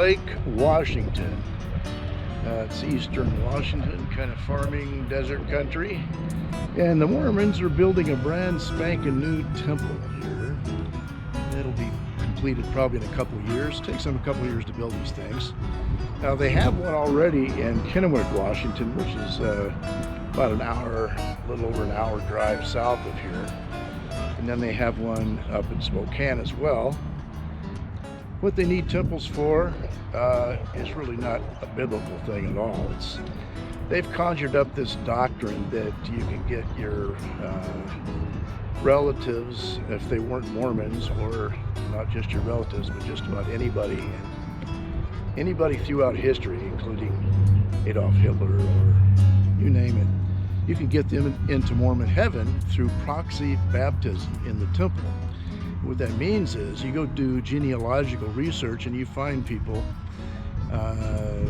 Lake Washington. It's eastern Washington, kind of farming desert country. And the Mormons are building a brand spanking new temple here. It'll be completed probably in a couple of years. It takes them a couple of years to build these things. Now they have one already in Kennewick, Washington, which is about an hour, a little over an hour drive south of here. And then they have one up in Spokane as well. What they need temples for is really not a biblical thing at all. They've conjured up this doctrine that you can get your relatives, if they weren't Mormons, or not just your relatives, but just about anybody, and anybody throughout history, including Adolf Hitler or you name it, you can get them into Mormon heaven through proxy baptism in the temple. What that means is you go do genealogical research and you find people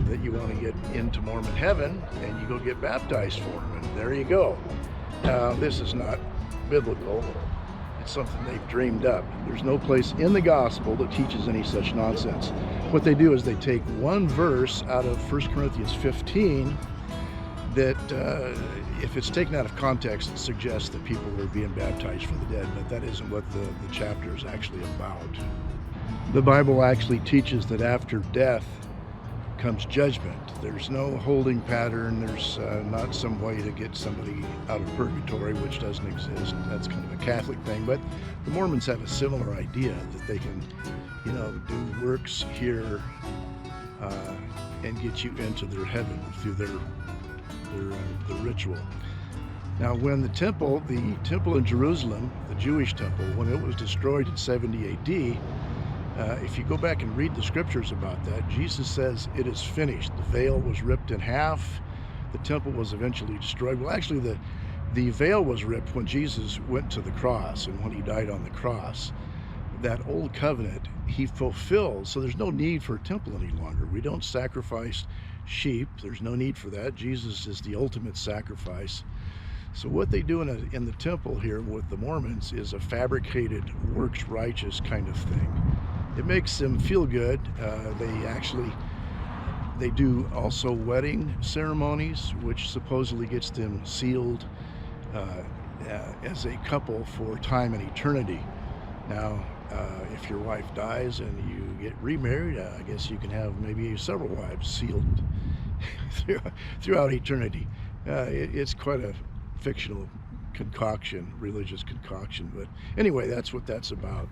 that you want to get into Mormon heaven, and you go get baptized for them, and there you go. This is not biblical. It's something they've dreamed up. There's no place in the gospel that teaches any such nonsense. What they do is they take one verse out of 1 Corinthians 15 that if it's taken out of context, it suggests that people were being baptized for the dead, but that isn't what the chapter is actually about. The Bible actually teaches that after death comes judgment. There's no holding pattern. There's not some way to get somebody out of purgatory, which doesn't exist. That's kind of a Catholic thing, but the Mormons have a similar idea that they can, do works here and get you into their heaven through their ritual. Now, when the temple in Jerusalem, the Jewish temple, when it was destroyed in 70 AD, if you go back and read the scriptures about that, Jesus says it is finished. The veil was ripped in half. The temple was eventually destroyed. Well, actually, the veil was ripped when Jesus went to the cross and when he died on the cross. That old covenant he fulfilled, so there's no need for a temple any longer. We don't sacrifice sheep. There's no need for that. Jesus is the ultimate sacrifice. So what they do in the temple here with the Mormons is a fabricated, works righteous kind of thing. It makes them feel good. They do also wedding ceremonies, which supposedly gets them sealed as a couple for time and eternity. Now, if your wife dies and you get remarried, I guess you can have maybe several wives sealed throughout eternity. It's quite a fictional concoction, religious concoction, but anyway, that's what that's about.